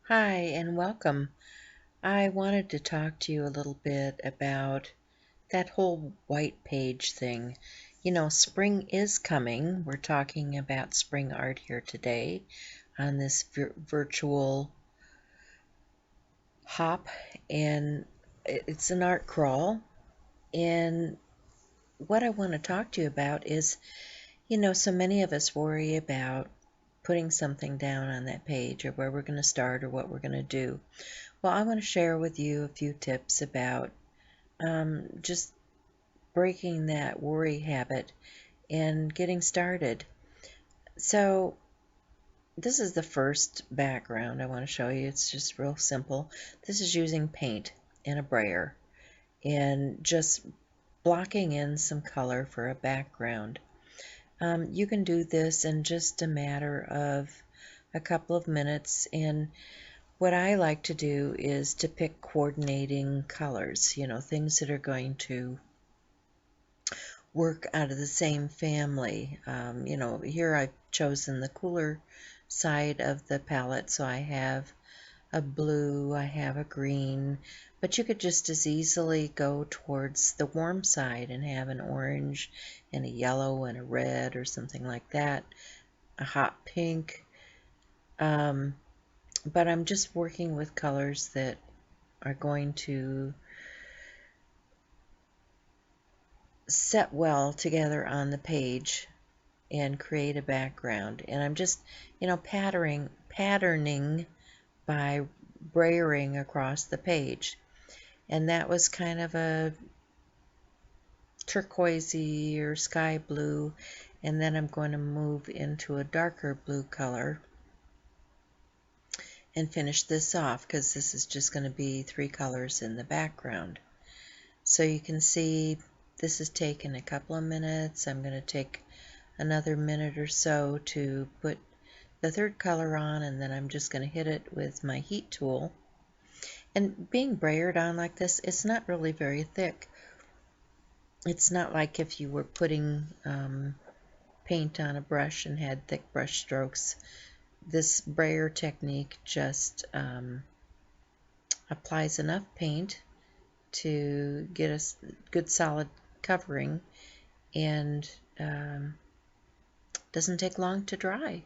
Hi and welcome. I wanted to talk to you a little bit about that whole white page thing. You know, spring is coming. We're talking about spring art here today on this virtual hop, and it's an art crawl. And what I want to talk to you about is, so many of us worry about putting something down on that page or where we're going to start or what we're going to do. Well, I want to share with you a few tips about just breaking that worry habit and getting started. So this is the first background I want to show you. It's just real simple. This is using paint and a brayer and just blocking in some color for a background. You can do this in just a matter of a couple of minutes, and what I like to do is to pick coordinating colors, things that are going to work out of the same family. Here I've chosen the cooler side of the palette, so I have a blue, I have a green, but you could just as easily go towards the warm side and have an orange and a yellow and a red or something like that, a hot pink. But I'm just working with colors that are going to set well together on the page and create a background. And I'm just, patterning by brayering across the page. And that was kind of a turquoisey or sky blue. And then I'm going to move into a darker blue color and finish this off because this is just going to be three colors in the background. So you can see this has taken a couple of minutes. I'm going to take another minute or so to put the third color on, and then I'm just going to hit it with my heat tool. And being brayered on like this, it's not really very thick. It's not like if you were putting paint on a brush and had thick brush strokes. This brayer technique just applies enough paint to get a good solid covering, and doesn't take long to dry.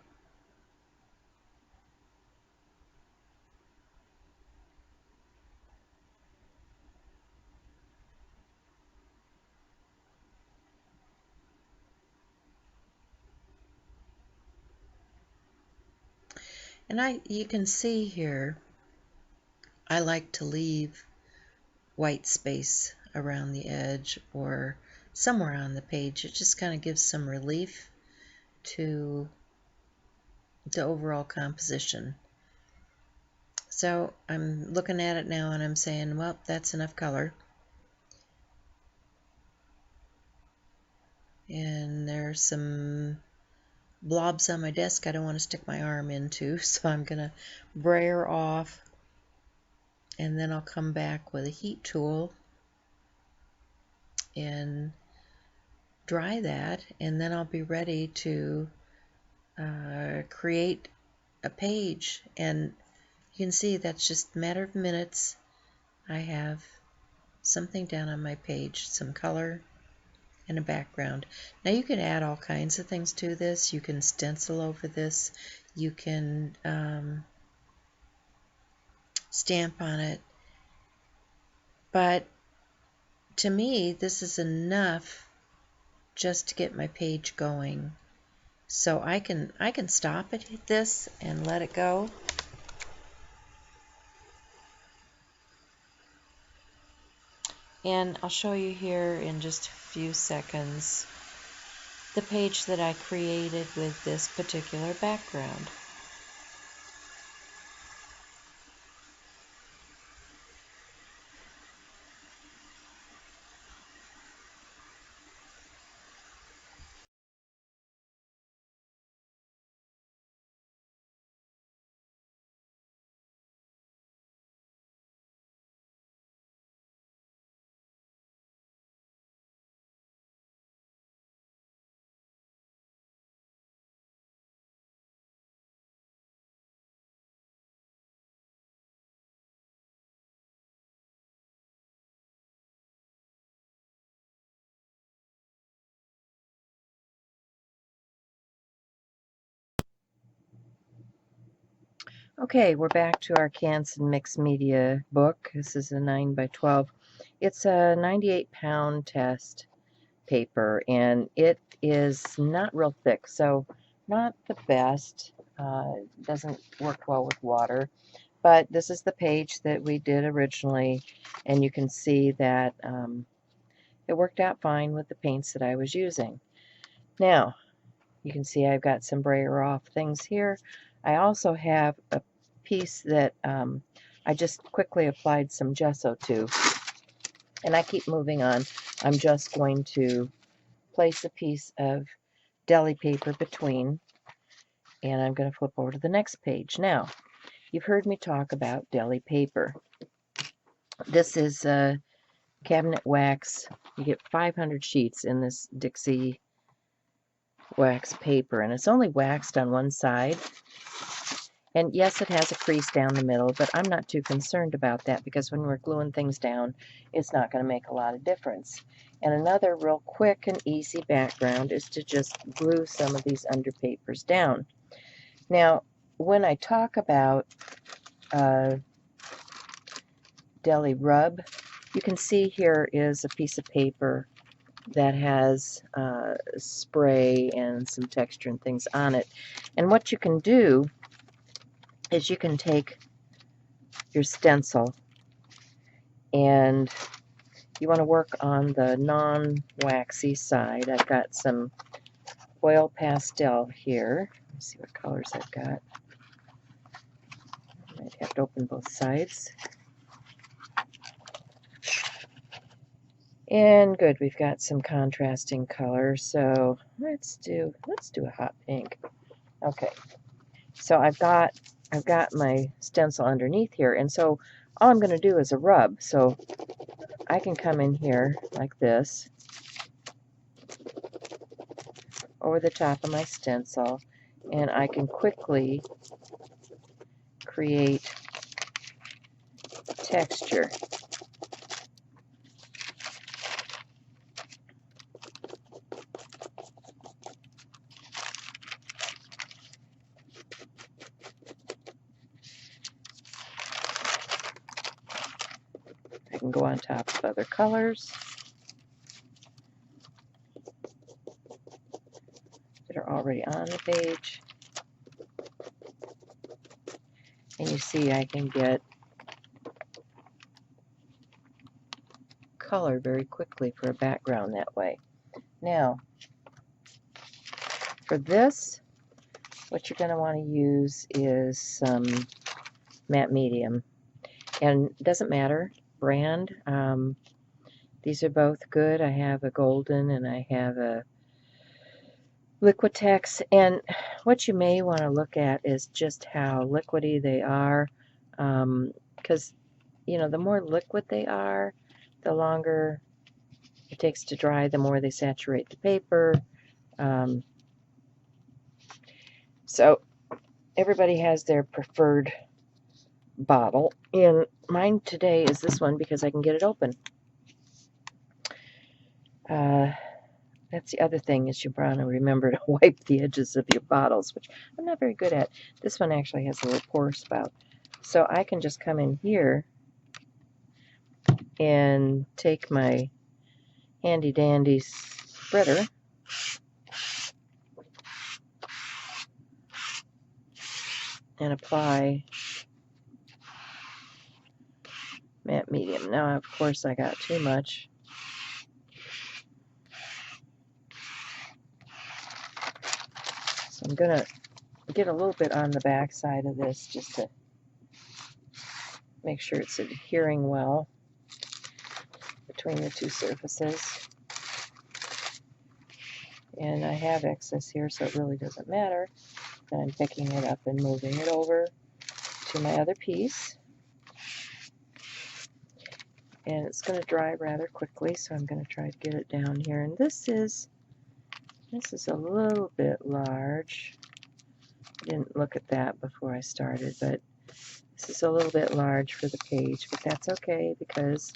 And you can see here, I like to leave white space around the edge or somewhere on the page. It just kind of gives some relief to the overall composition. So I'm looking at it now and I'm saying, well, that's enough color. And there's some blobs on my desk I don't want to stick my arm into, so I'm going to brayer off, and then I'll come back with a heat tool and dry that, and then I'll be ready to create a page. And you can see that's just a matter of minutes. I have something down on my page, some color and a background. Now you can add all kinds of things to this. You can stencil over this. You can stamp on it. But to me, this is enough just to get my page going. So I can stop at this and let it go. And I'll show you here in just a few seconds the page that I created with this particular background. Okay, we're back to our Canson Mixed Media book. This is a 9 by 12. It's a 98-pound test paper, and it is not real thick, so not the best. Doesn't work well with water. But this is the page that we did originally, and you can see that it worked out fine with the paints that I was using. Now, you can see I've got some brayer off things here. I also have a piece that I just quickly applied some gesso to, and I keep moving on. I'm just going to place a piece of deli paper between, and I'm going to flip over to the next page. Now, you've heard me talk about deli paper. This is cabinet wax. You get 500 sheets in this Dixie wax paper, and it's only waxed on one side. And yes, it has a crease down the middle, but I'm not too concerned about that because when we're gluing things down, it's not going to make a lot of difference. And another real quick and easy background is to just glue some of these underpapers down. Now, when I talk about deli rub, you can see here is a piece of paper that has spray and some texture and things on it. And what you can do is you can take your stencil and you want to work on the non-waxy side. I've got some oil pastel here. Let's see what colors I've got. I might have to open both sides. And good, we've got some contrasting color. So let's do a hot pink. Okay. So I've got my stencil underneath here, and so all I'm going to do is a rub. So I can come in here like this over the top of my stencil, and I can quickly create texture. I can go on top of other colors that are already on the page. And you see I can get color very quickly for a background that way. Now, for this, what you're going to want to use is some matte medium. And it doesn't matter, brand. These are both good. I have a golden and I have a Liquitex. And what you may want to look at is just how liquidy they are. Because, you know, the more liquid they are, the longer it takes to dry, the more they saturate the paper. So everybody has their preferred bottle, and mine today is this one because I can get it open. That's the other thing, is you want to remember to wipe the edges of your bottles, which I'm not very good at. This one actually has a little pour spout, so I can just come in here and take my handy dandy spreader and apply matte medium. Now, of course, I got too much. So I'm going to get a little bit on the back side of this just to make sure it's adhering well between the two surfaces. And I have excess here, so it really doesn't matter. Then I'm picking it up and moving it over to my other piece. And it's going to dry rather quickly, so I'm going to try to get it down here. And this is a little bit large. I didn't look at that before I started, but this is a little bit large for the page, but that's okay because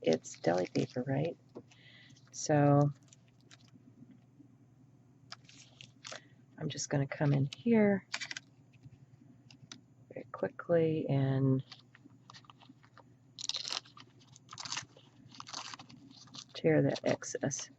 it's deli paper, right? So I'm just going to come in here quickly and tear that excess.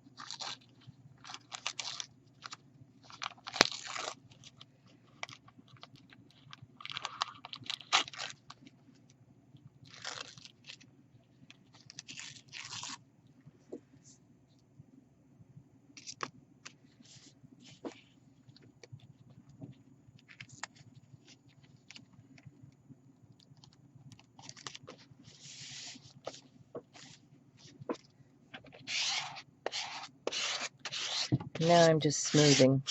Now I'm just smoothing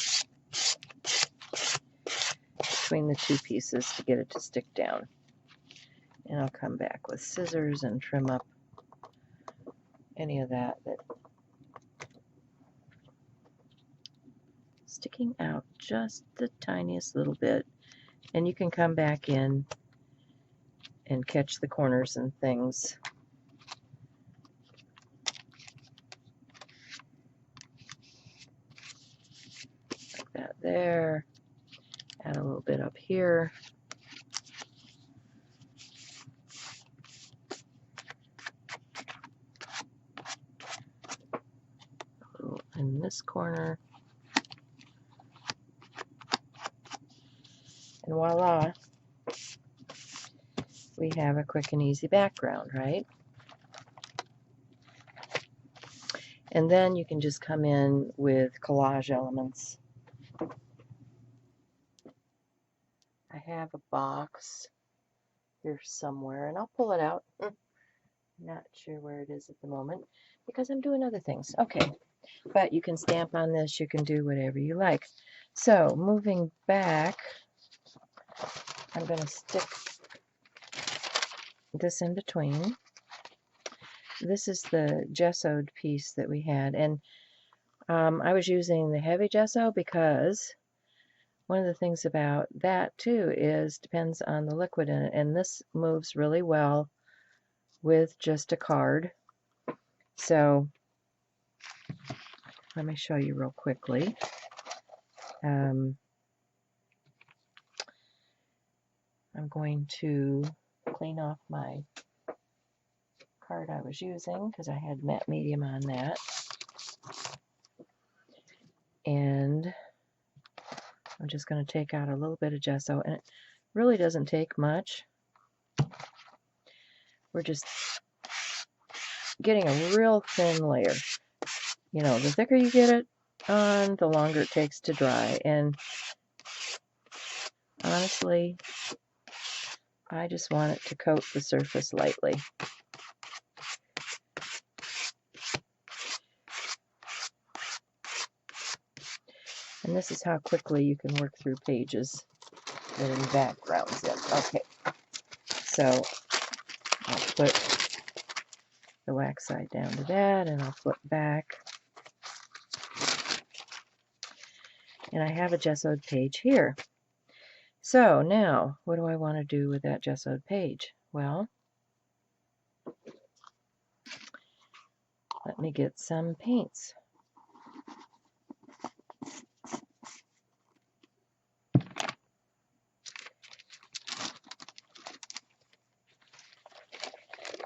between the two pieces to get it to stick down. And I'll come back with scissors and trim up any of that sticking out just the tiniest little bit. And you can come back in and catch the corners and things. Like that there. Add a little bit up here. A little in this corner. And voila, we have a quick and easy background, right? And then you can just come in with collage elements. I have a box here somewhere, and I'll pull it out. Not sure where it is at the moment because I'm doing other things. Okay, but you can stamp on this, you can do whatever you like. So moving back, I'm going to stick this in between. This is the gessoed piece that we had, and I was using the heavy gesso because one of the things about that too is depends on the liquid in it, and this moves really well with just a card. So let me show you real quickly. I'm going to clean off my card I was using because I had matte medium on that. And I'm just going to take out a little bit of gesso, and it really doesn't take much. We're just getting a real thin layer. You know, the thicker you get it on, the longer it takes to dry. And honestly, I just want it to coat the surface lightly. And this is how quickly you can work through pages getting backgrounds in. Okay, so I'll put the wax side down to that, and I'll flip back. And I have a gessoed page here. So now, what do I want to do with that gessoed page? Well, let me get some paints.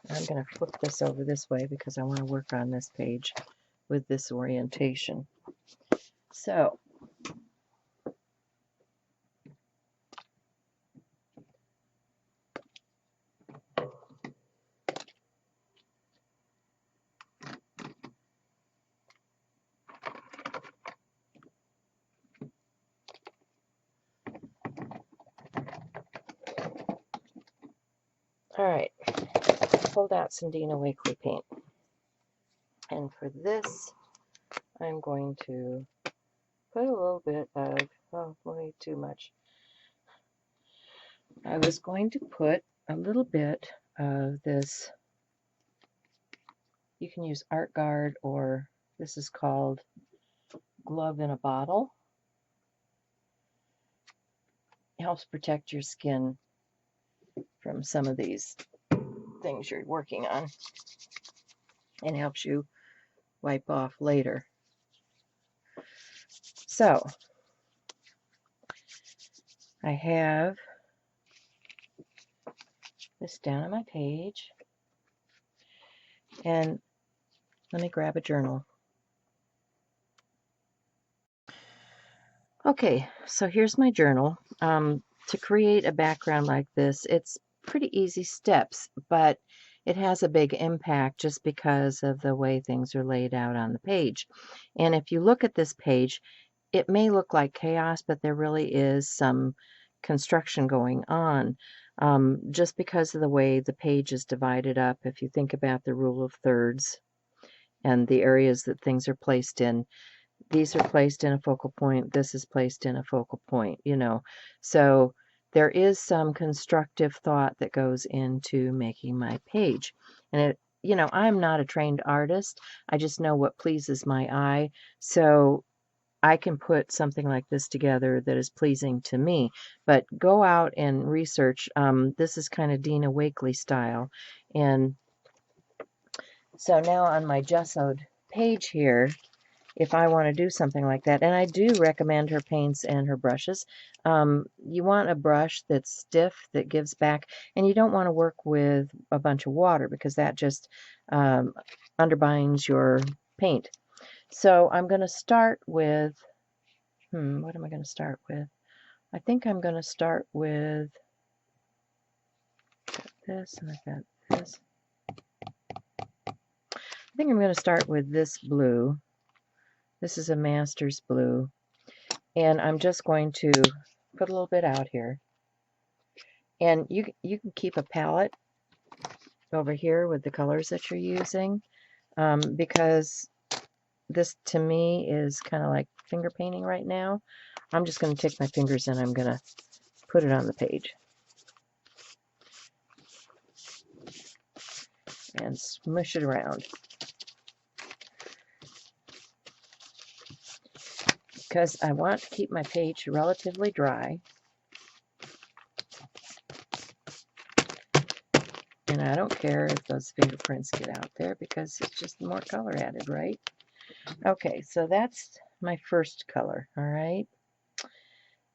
I'm going to flip this over this way because I want to work on this page with this orientation. So, all right, pulled out some Dina Wakley paint. And for this, I'm going to put a little bit of, oh, way too much. I was going to put a little bit of this. You can use Art Guard, or this is called Glove in a Bottle. It helps protect your skin from some of these things you're working on and helps you wipe off later. So I have this down on my page. And let me grab a journal. Okay, so here's my journal. To create a background like this, it's pretty easy steps, but it has a big impact just because of the way things are laid out on the page. And if you look at this page, it may look like chaos, but there really is some construction going on. Just because of the way the page is divided up, if you think about the rule of thirds and the areas that things are placed in, these are placed in a focal point, this is placed in a focal point, you know. So there is some constructive thought that goes into making my page. And it, you know, I'm not a trained artist. I just know what pleases my eye. So I can put something like this together that is pleasing to me. But go out and research. This is kind of Dina Wakley style. And so now on my gessoed page here, if I want to do something like that, and I do recommend her paints and her brushes, you want a brush that's stiff, that gives back, and you don't want to work with a bunch of water because that just underbinds your paint. So I'm going to start with, what am I going to start with? I think I'm going to start with this, and I've got this. I think I'm going to start with this blue. This is a master's blue. And I'm just going to put a little bit out here. And you can keep a palette over here with the colors that you're using, because this to me is kind of like finger painting right now. I'm just going to take my fingers and I'm going to put it on the page and smush it around, because I want to keep my page relatively dry. And I don't care if those fingerprints get out there because it's just more color added, right? Okay, so that's my first color, all right?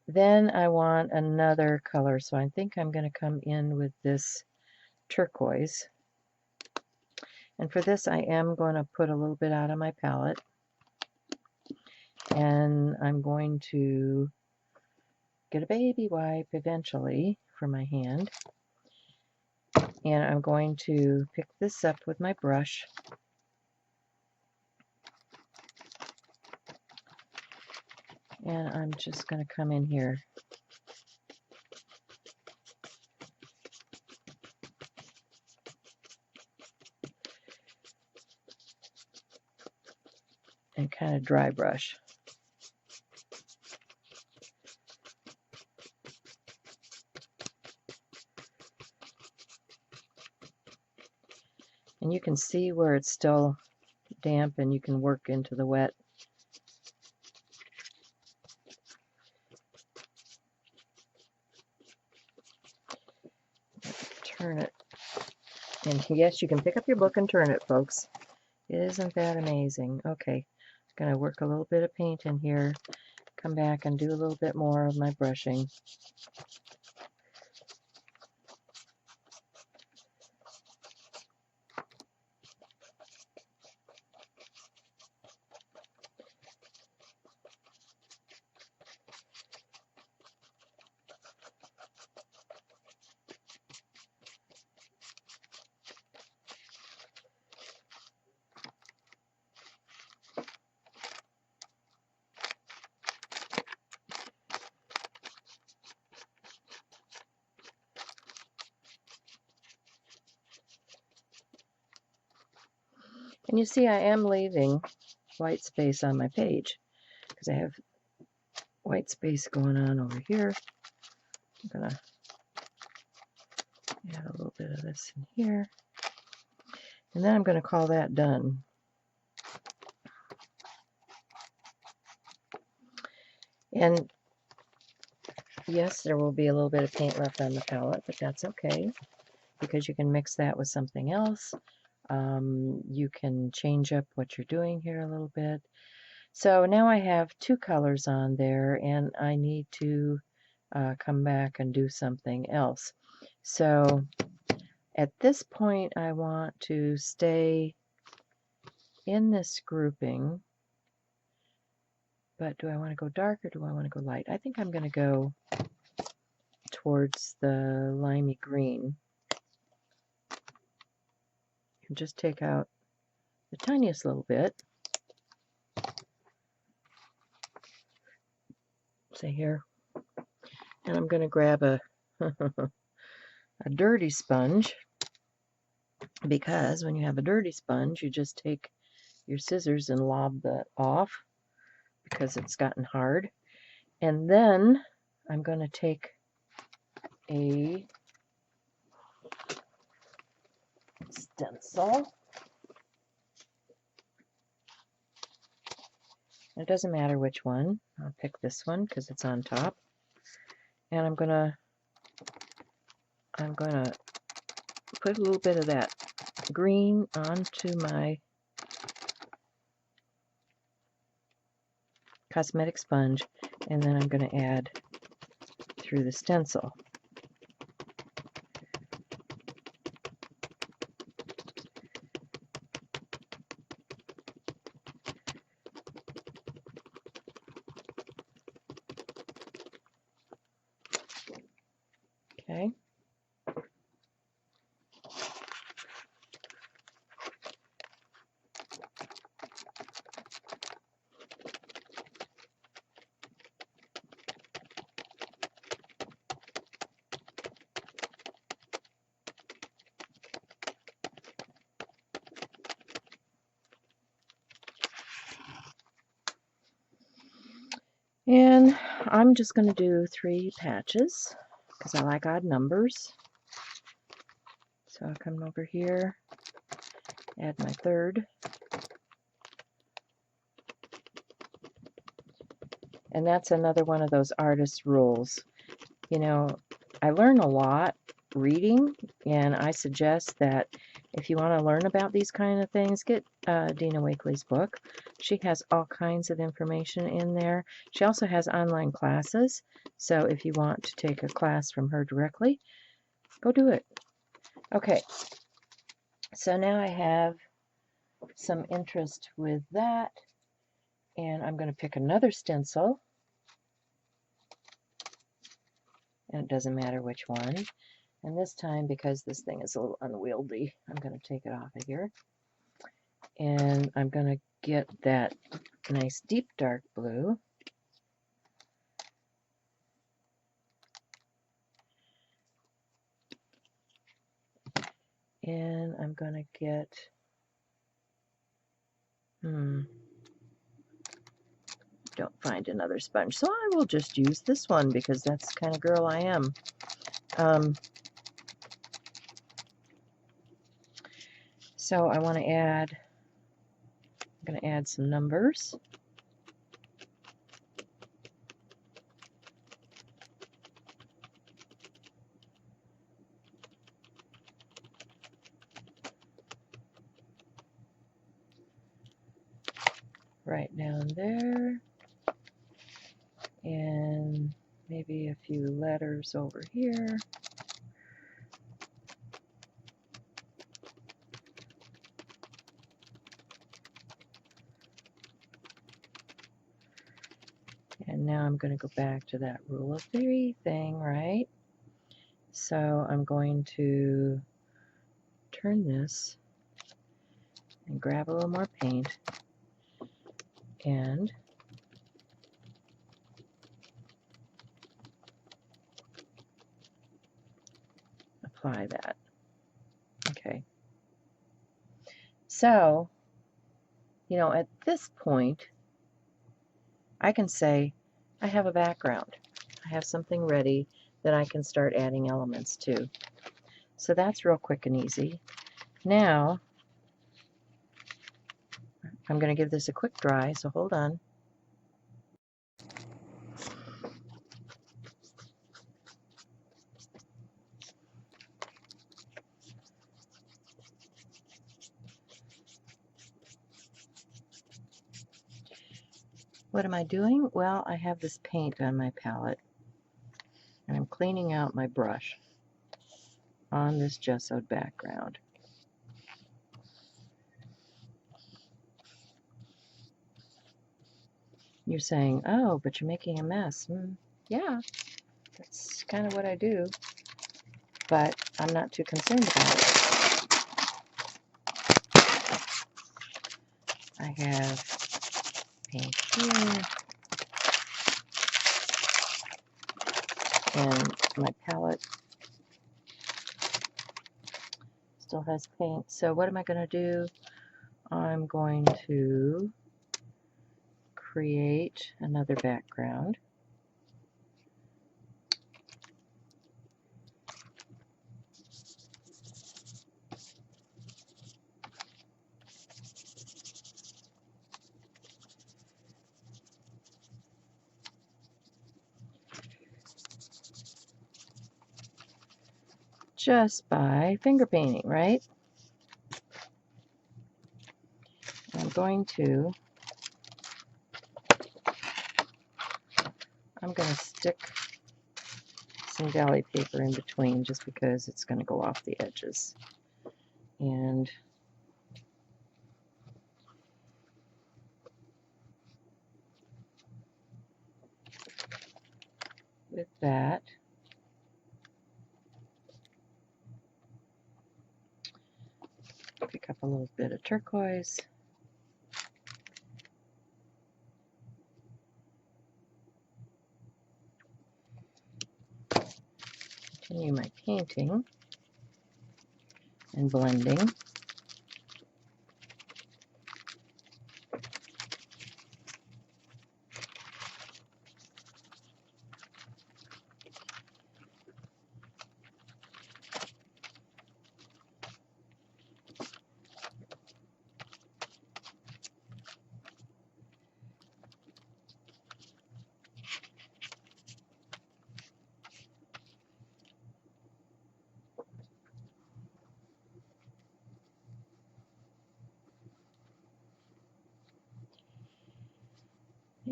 Then I want another color, so I think I'm going to come in with this turquoise. And for this, I am going to put a little bit out of my palette. And I'm going to get a baby wipe eventually for my hand. And I'm going to pick this up with my brush. And I'm just going to come in here and kind of dry brush. And you can see where it's still damp and you can work into the wet. Turn it. And yes, you can pick up your book and turn it, folks. Isn't that amazing? Okay, I'm going to work a little bit of paint in here, come back and do a little bit more of my brushing. And you see I am leaving white space on my page because I have white space going on over here. I'm going to add a little bit of this in here. And then I'm going to call that done. And yes, there will be a little bit of paint left on the palette, but that's okay because you can mix that with something else. You can change up what you're doing here a little bit. So now I have two colors on there and I need to come back and do something else. So At this point, I want to stay in this grouping, but do I want to go dark or do I want to go light? I think I'm going to go towards the limey green and just take out the tiniest little bit. Say here. And I'm going to grab a, a dirty sponge, because when you have a dirty sponge, you just take your scissors and lob that off because it's gotten hard. And then I'm going to take a stencil. It doesn't matter which one. I'll pick this one because it's on top. And I'm gonna put a little bit of that green onto my cosmetic sponge, and then I'm going to add through the stencil. Okay. And I'm just going to do 3 patches because I like odd numbers. So I'll come over here, add my third. And that's another one of those artist rules. You know, I learn a lot reading, and I suggest that if you want to learn about these kind of things, get Dina Wakley's book. She has all kinds of information in there. She also has online classes, so if you want to take a class from her directly, go do it. Okay, so now I have some interest with that, and I'm going to pick another stencil, and it doesn't matter which one. And this time, because this thing is a little unwieldy, I'm going to take it off of here. And I'm going to get that nice deep dark blue. And I'm going to get, don't find another sponge. So I will just use this one because that's the kind of girl I am. So I want to add, I'm going to add some numbers. Right down there. And maybe a few letters over here. And now I'm going to go back to that rule of 3 thing, right? So I'm going to turn this and grab a little more paint and apply that. Okay. So, you know, at this point, I can say I have a background. I have something ready that I can start adding elements to. So that's real quick and easy. Now, I'm going to give this a quick dry, so hold on. What am I doing? Well, I have this paint on my palette, and I'm cleaning out my brush. on this gessoed background. You're saying, oh, but you're making a mess. Yeah, that's kind of what I do, but I'm not too concerned about it. I have paint here, and my palette still has paint. So what am I going to do? I'm going to create another background. Just by finger painting, right? I'm going to stick some deli paper in between just because it's going to go off the edges. And with that, pick up a little bit of turquoise. Continue my painting and blending.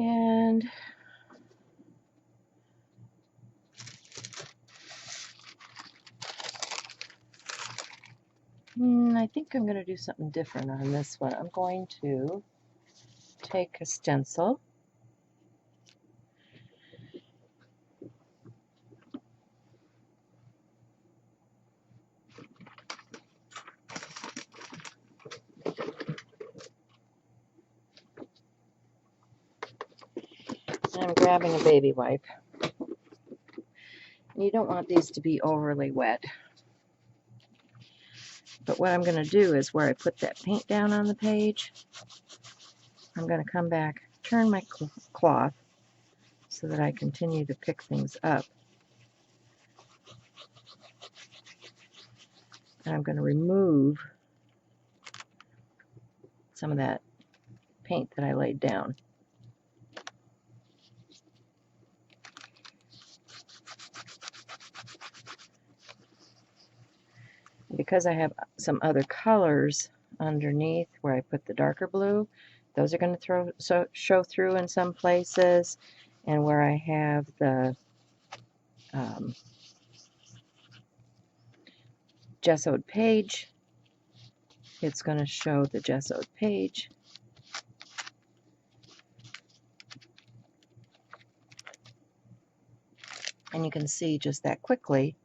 And I think I'm going to do something different on this one. I'm going to take a stencil and I'm grabbing a baby wipe. And you don't want these to be overly wet. But what I'm going to do is where I put that paint down on the page, I'm going to come back, turn my cloth so that I continue to pick things up. And I'm going to remove some of that paint that I laid down. Because I have some other colors underneath where I put the darker blue, those are going to show through in some places, and where I have the gessoed page, it's going to show the gessoed page. And you can see just that quickly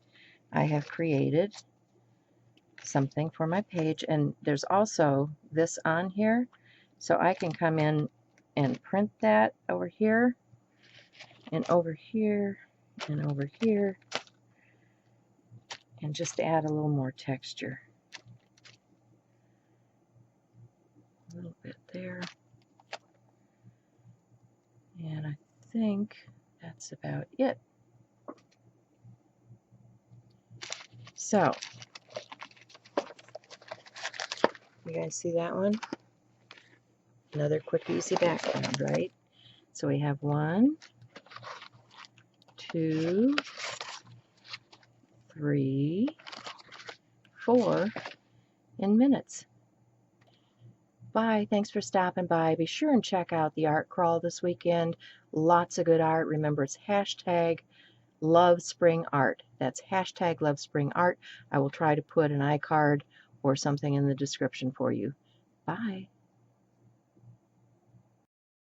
I have created something for my page. And there's also this on here, so I can come in and print that over here and over here and over here and just add a little more texture. A little bit there. And I think that's about it. So, you guys see that one? Another quick, easy background, right? So we have 1, 2, 3, 4 in minutes. Bye. Thanks for stopping by. Be sure and check out the art crawl this weekend. Lots of good art. Remember, it's hashtag Love Spring Art. That's hashtag Love Spring Art. I will try to put an iCard or something in the description for you. Bye.